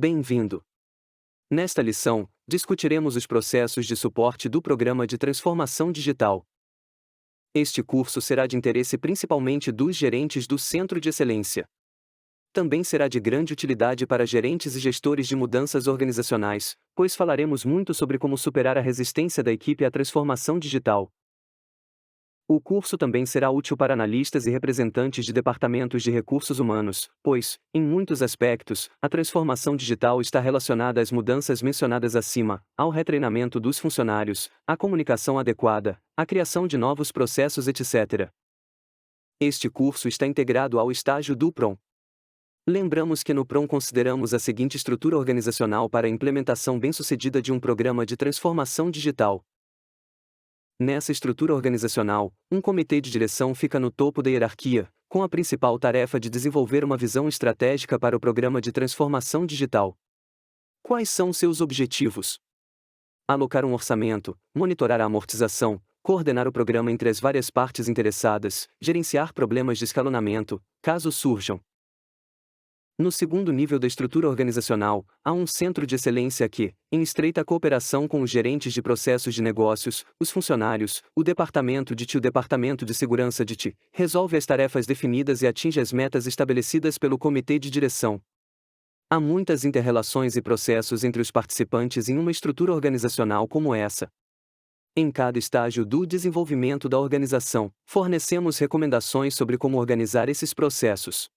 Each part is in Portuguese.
Bem-vindo! Nesta lição, discutiremos os processos de suporte do Programa de Transformação Digital. Este curso será de interesse principalmente dos gerentes do Centro de Excelência. Também será de grande utilidade para gerentes e gestores de mudanças organizacionais, pois falaremos muito sobre como superar a resistência da equipe à transformação digital. O curso também será útil para analistas e representantes de departamentos de recursos humanos, pois, em muitos aspectos, a transformação digital está relacionada às mudanças mencionadas acima, ao retreinamento dos funcionários, à comunicação adequada, à criação de novos processos, etc. Este curso está integrado ao estágio do PROM. Lembramos que no PROM consideramos a seguinte estrutura organizacional para a implementação bem-sucedida de um programa de transformação digital. Nessa estrutura organizacional, um comitê de direção fica no topo da hierarquia, com a principal tarefa de desenvolver uma visão estratégica para o programa de transformação digital. Quais são seus objetivos? Alocar um orçamento, monitorar a amortização, coordenar o programa entre as várias partes interessadas, gerenciar problemas de escalonamento, caso surjam. No segundo nível da estrutura organizacional, há um centro de excelência que, em estreita cooperação com os gerentes de processos de negócios, os funcionários, o departamento de TI e o departamento de segurança de TI, resolve as tarefas definidas e atinge as metas estabelecidas pelo comitê de direção. Há muitas inter-relações e processos entre os participantes em uma estrutura organizacional como essa. Em cada estágio do desenvolvimento da organização, fornecemos recomendações sobre como organizar esses processos.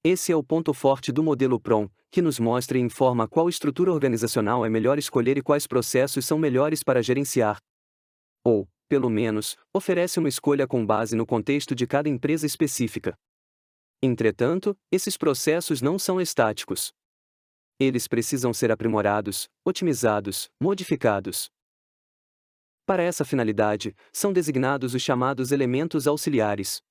Esse é o ponto forte do modelo PROM, que nos mostra e informa qual estrutura organizacional é melhor escolher e quais processos são melhores para gerenciar. Ou, pelo menos, oferece uma escolha com base no contexto de cada empresa específica. Entretanto, esses processos não são estáticos. Eles precisam ser aprimorados, otimizados, modificados. Para essa finalidade, são designados os chamados elementos auxiliares.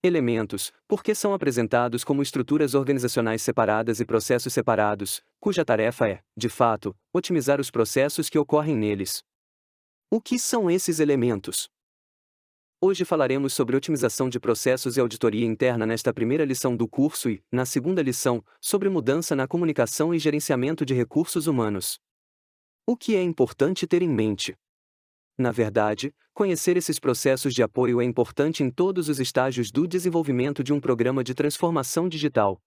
Elementos, porque são apresentados como estruturas organizacionais separadas e processos separados, cuja tarefa é, de fato, otimizar os processos que ocorrem neles. O que são esses elementos? Hoje falaremos sobre otimização de processos e auditoria interna nesta primeira lição do curso e, na segunda lição, sobre mudança na comunicação e gerenciamento de recursos humanos. O que é importante ter em mente? Na verdade, conhecer esses processos de apoio é importante em todos os estágios do desenvolvimento de um programa de transformação digital.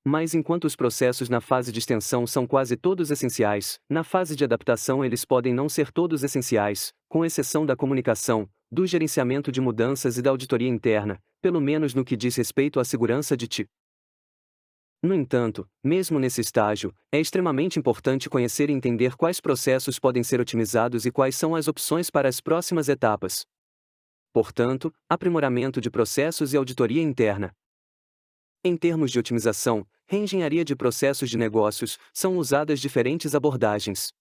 Mas enquanto os processos na fase de extensão são quase todos essenciais, na fase de adaptação eles podem não ser todos essenciais, com exceção da comunicação, do gerenciamento de mudanças e da auditoria interna, pelo menos no que diz respeito à segurança de TI. No entanto, mesmo nesse estágio, é extremamente importante conhecer e entender quais processos podem ser otimizados e quais são as opções para as próximas etapas. Portanto, aprimoramento de processos e auditoria interna. Em termos de otimização, reengenharia de processos de negócios, são usadas diferentes abordagens.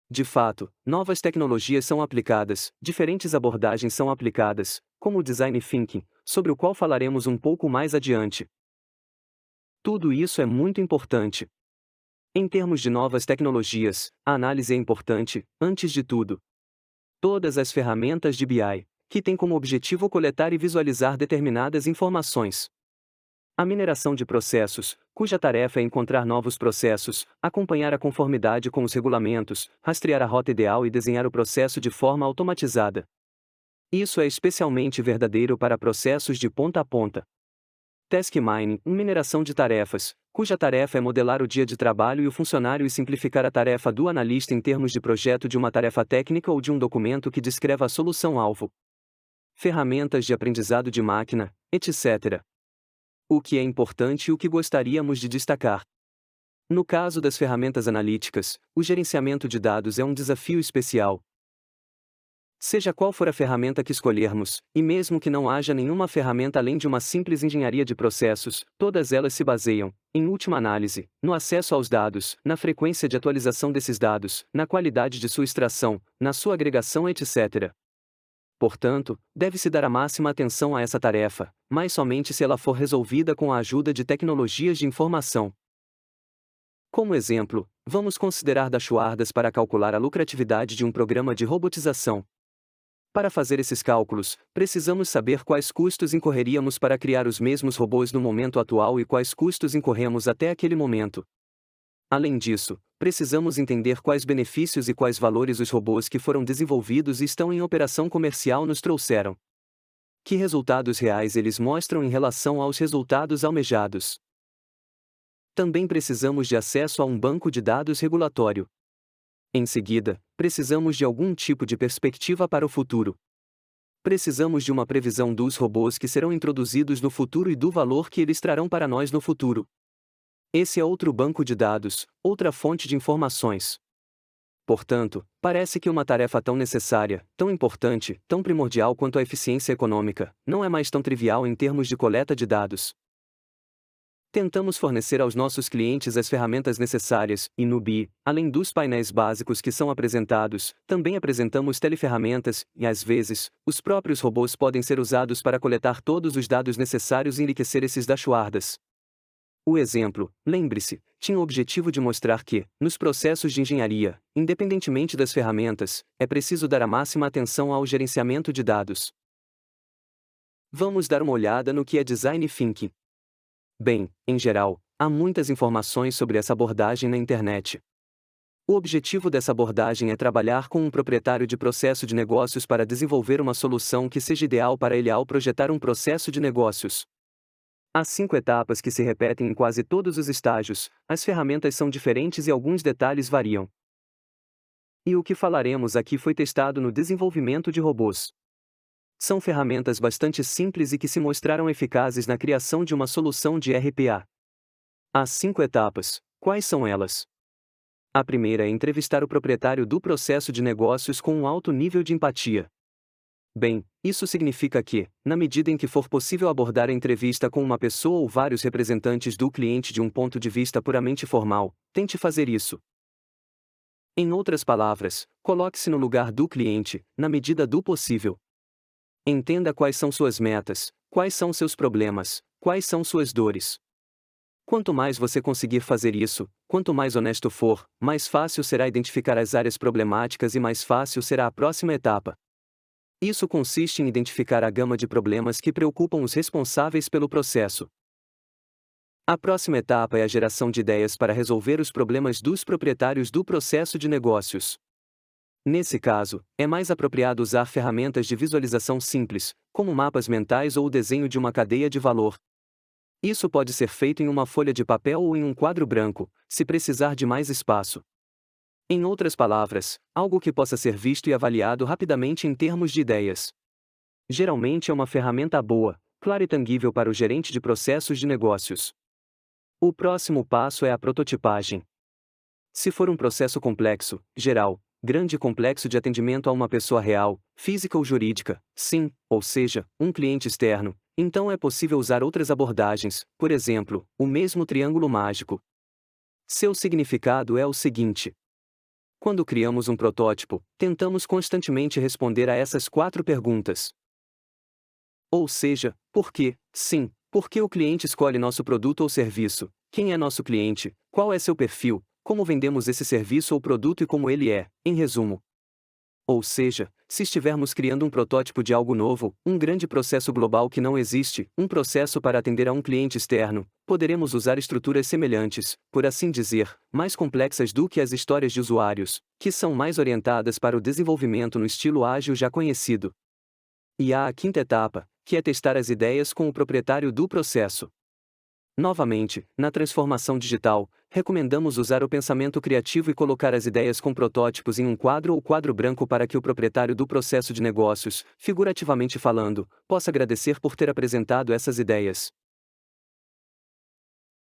De fato, novas tecnologias são aplicadas, diferentes abordagens são aplicadas, como o Design Thinking, sobre o qual falaremos um pouco mais adiante. Tudo isso é muito importante. Em termos de novas tecnologias, a análise é importante, antes de tudo. Todas as ferramentas de BI, que têm como objetivo coletar e visualizar determinadas informações. A mineração de processos, cuja tarefa é encontrar novos processos, acompanhar a conformidade com os regulamentos, rastrear a rota ideal e desenhar o processo de forma automatizada. Isso é especialmente verdadeiro para processos de ponta a ponta. Task Mining, mineração de tarefas, cuja tarefa é modelar o dia de trabalho e o funcionário e simplificar a tarefa do analista em termos de projeto de uma tarefa técnica ou de um documento que descreva a solução-alvo. Ferramentas de aprendizado de máquina, etc. O que é importante e o que gostaríamos de destacar. No caso das ferramentas analíticas, o gerenciamento de dados é um desafio especial. Seja qual for a ferramenta que escolhermos, e mesmo que não haja nenhuma ferramenta além de uma simples engenharia de processos, todas elas se baseiam, em última análise, no acesso aos dados, na frequência de atualização desses dados, na qualidade de sua extração, na sua agregação, etc. Portanto, deve-se dar a máxima atenção a essa tarefa, mas somente se ela for resolvida com a ajuda de tecnologias de informação. Como exemplo, vamos considerar dashboards para calcular a lucratividade de um programa de robotização. Para fazer esses cálculos, precisamos saber quais custos incorreríamos para criar os mesmos robôs no momento atual e quais custos incorremos até aquele momento. Além disso, precisamos entender quais benefícios e quais valores os robôs que foram desenvolvidos e estão em operação comercial nos trouxeram. Que resultados reais eles mostram em relação aos resultados almejados. Também precisamos de acesso a um banco de dados regulatório. Em seguida, precisamos de algum tipo de perspectiva para o futuro. Precisamos de uma previsão dos robôs que serão introduzidos no futuro e do valor que eles trarão para nós no futuro. Esse é outro banco de dados, outra fonte de informações. Portanto, parece que uma tarefa tão necessária, tão importante, tão primordial quanto a eficiência econômica, não é mais tão trivial em termos de coleta de dados. Tentamos fornecer aos nossos clientes as ferramentas necessárias, e no BI, além dos painéis básicos que são apresentados, também apresentamos teleferramentas, e às vezes, os próprios robôs podem ser usados para coletar todos os dados necessários e enriquecer esses dashboards. O exemplo, lembre-se, tinha o objetivo de mostrar que, nos processos de engenharia, independentemente das ferramentas, é preciso dar a máxima atenção ao gerenciamento de dados. Vamos dar uma olhada no que é Design Thinking. Bem, em geral, há muitas informações sobre essa abordagem na internet. O objetivo dessa abordagem é trabalhar com um proprietário de processo de negócios para desenvolver uma solução que seja ideal para ele ao projetar um processo de negócios. Há 5 etapas que se repetem em quase todos os estágios, as ferramentas são diferentes e alguns detalhes variam. E o que falaremos aqui foi testado no desenvolvimento de robôs. São ferramentas bastante simples e que se mostraram eficazes na criação de uma solução de RPA. As 5 etapas, quais são elas? A primeira é entrevistar o proprietário do processo de negócios com um alto nível de empatia. Bem, isso significa que, na medida em que for possível abordar a entrevista com uma pessoa ou vários representantes do cliente de um ponto de vista puramente formal, tente fazer isso. Em outras palavras, coloque-se no lugar do cliente, na medida do possível. Entenda quais são suas metas, quais são seus problemas, quais são suas dores. Quanto mais você conseguir fazer isso, quanto mais honesto for, mais fácil será identificar as áreas problemáticas e mais fácil será a próxima etapa. Isso consiste em identificar a gama de problemas que preocupam os responsáveis pelo processo. A próxima etapa é a geração de ideias para resolver os problemas dos proprietários do processo de negócios. Nesse caso, é mais apropriado usar ferramentas de visualização simples, como mapas mentais ou o desenho de uma cadeia de valor. Isso pode ser feito em uma folha de papel ou em um quadro branco, se precisar de mais espaço. Em outras palavras, algo que possa ser visto e avaliado rapidamente em termos de ideias. Geralmente é uma ferramenta boa, clara e tangível para o gerente de processos de negócios. O próximo passo é a prototipagem. Se for um processo complexo, geral, grande e complexo de atendimento a uma pessoa real, física ou jurídica, sim, ou seja, um cliente externo, então é possível usar outras abordagens, por exemplo, o mesmo triângulo mágico. Seu significado é o seguinte: quando criamos um protótipo, tentamos constantemente responder a essas 4 perguntas. Ou seja, por quê? Sim, por que o cliente escolhe nosso produto ou serviço? Quem é nosso cliente? Qual é seu perfil? Como vendemos esse serviço ou produto e como ele é, em resumo. Ou seja, se estivermos criando um protótipo de algo novo, um grande processo global que não existe, um processo para atender a um cliente externo, poderemos usar estruturas semelhantes, por assim dizer, mais complexas do que as histórias de usuários, que são mais orientadas para o desenvolvimento no estilo ágil já conhecido. E há a 5ª etapa, que é testar as ideias com o proprietário do processo. Novamente, na transformação digital, recomendamos usar o pensamento criativo e colocar as ideias com protótipos em um quadro ou quadro branco para que o proprietário do processo de negócios, figurativamente falando, possa agradecer por ter apresentado essas ideias.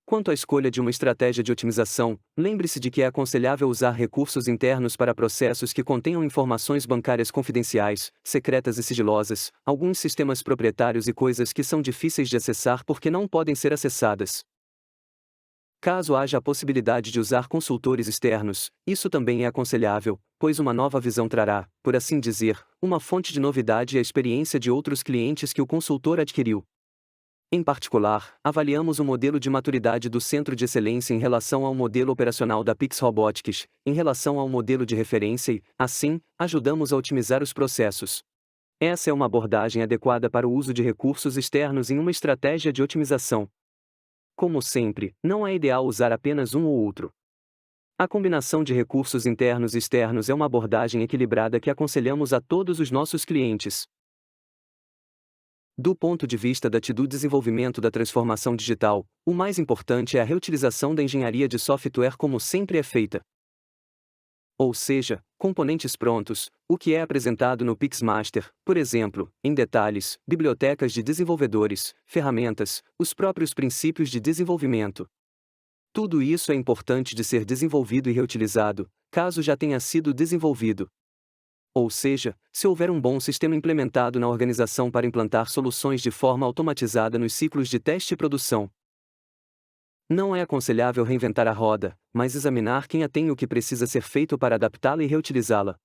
Quanto à escolha de uma estratégia de otimização, lembre-se de que é aconselhável usar recursos internos para processos que contenham informações bancárias confidenciais, secretas e sigilosas, alguns sistemas proprietários e coisas que são difíceis de acessar porque não podem ser acessadas. Caso haja a possibilidade de usar consultores externos, isso também é aconselhável, pois uma nova visão trará, por assim dizer, uma fonte de novidade e a experiência de outros clientes que o consultor adquiriu. Em particular, avaliamos o modelo de maturidade do Centro de Excelência em relação ao modelo operacional da Pix Robotics, em relação ao modelo de referência e, assim, ajudamos a otimizar os processos. Essa é uma abordagem adequada para o uso de recursos externos em uma estratégia de otimização. Como sempre, não é ideal usar apenas um ou outro. A combinação de recursos internos e externos é uma abordagem equilibrada que aconselhamos a todos os nossos clientes. Do ponto de vista do desenvolvimento da transformação digital, o mais importante é a reutilização da engenharia de software como sempre é feita. Ou seja, componentes prontos, o que é apresentado no Pixmaster, por exemplo, em detalhes, bibliotecas de desenvolvedores, ferramentas, os próprios princípios de desenvolvimento. Tudo isso é importante de ser desenvolvido e reutilizado, caso já tenha sido desenvolvido. Ou seja, se houver um bom sistema implementado na organização para implantar soluções de forma automatizada nos ciclos de teste e produção. Não é aconselhável reinventar a roda, mas examinar quem a tem e o que precisa ser feito para adaptá-la e reutilizá-la.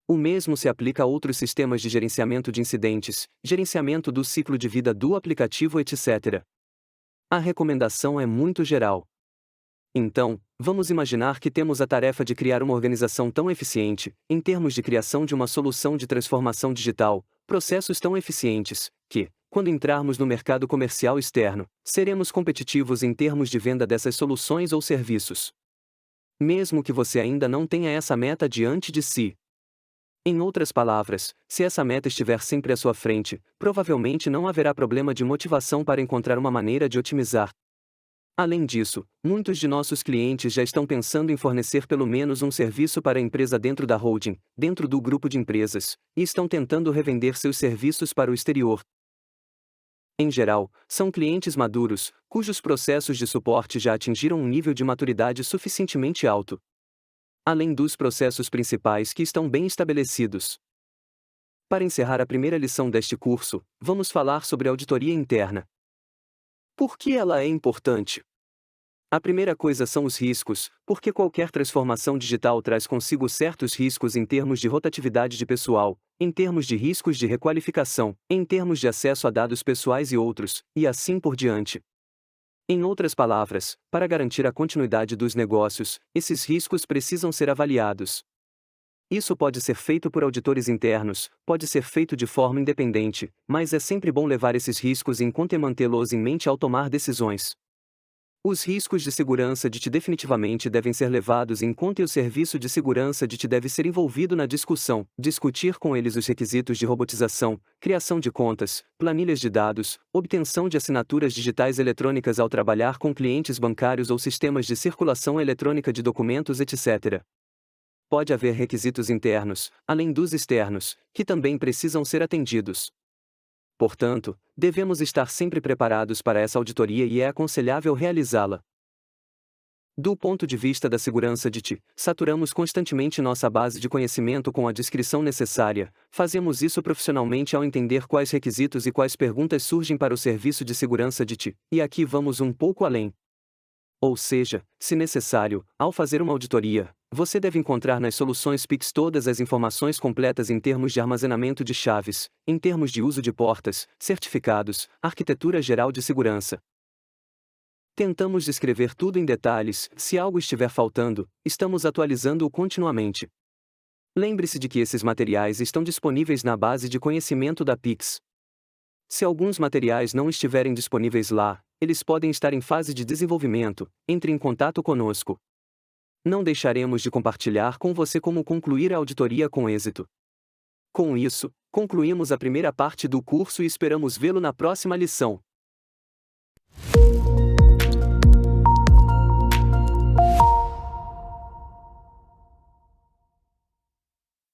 O mesmo se aplica a outros sistemas de gerenciamento de incidentes, gerenciamento do ciclo de vida do aplicativo, etc. A recomendação é muito geral. Então, vamos imaginar que temos a tarefa de criar uma organização tão eficiente, em termos de criação de uma solução de transformação digital, processos tão eficientes, que, quando entrarmos no mercado comercial externo, seremos competitivos em termos de venda dessas soluções ou serviços. Mesmo que você ainda não tenha essa meta diante de si. Em outras palavras, se essa meta estiver sempre à sua frente, provavelmente não haverá problema de motivação para encontrar uma maneira de otimizar. Além disso, muitos de nossos clientes já estão pensando em fornecer pelo menos um serviço para a empresa dentro da holding, dentro do grupo de empresas, e estão tentando revender seus serviços para o exterior. Em geral, são clientes maduros, cujos processos de suporte já atingiram um nível de maturidade suficientemente alto. Além dos processos principais que estão bem estabelecidos. Para encerrar a primeira lição deste curso, vamos falar sobre auditoria interna. Por que ela é importante? A primeira coisa são os riscos, porque qualquer transformação digital traz consigo certos riscos em termos de rotatividade de pessoal, em termos de riscos de requalificação, em termos de acesso a dados pessoais e outros, e assim por diante. Em outras palavras, para garantir a continuidade dos negócios, esses riscos precisam ser avaliados. Isso pode ser feito por auditores internos, pode ser feito de forma independente, mas é sempre bom levar esses riscos em conta e mantê-los em mente ao tomar decisões. Os riscos de segurança de TI definitivamente devem ser levados em conta e o serviço de segurança de TI deve ser envolvido na discussão, discutir com eles os requisitos de robotização, criação de contas, planilhas de dados, obtenção de assinaturas digitais eletrônicas ao trabalhar com clientes bancários ou sistemas de circulação eletrônica de documentos, etc. Pode haver requisitos internos, além dos externos, que também precisam ser atendidos. Portanto, devemos estar sempre preparados para essa auditoria e é aconselhável realizá-la. Do ponto de vista da segurança de TI, saturamos constantemente nossa base de conhecimento com a descrição necessária, fazemos isso profissionalmente ao entender quais requisitos e quais perguntas surgem para o serviço de segurança de TI, e aqui vamos um pouco além. Ou seja, se necessário, ao fazer uma auditoria, você deve encontrar nas soluções PIX todas as informações completas em termos de armazenamento de chaves, em termos de uso de portas, certificados, arquitetura geral de segurança. Tentamos descrever tudo em detalhes, se algo estiver faltando, estamos atualizando-o continuamente. Lembre-se de que esses materiais estão disponíveis na base de conhecimento da PIX. Se alguns materiais não estiverem disponíveis lá, eles podem estar em fase de desenvolvimento, entre em contato conosco. Não deixaremos de compartilhar com você como concluir a auditoria com êxito. Com isso, concluímos a primeira parte do curso e esperamos vê-lo na próxima lição.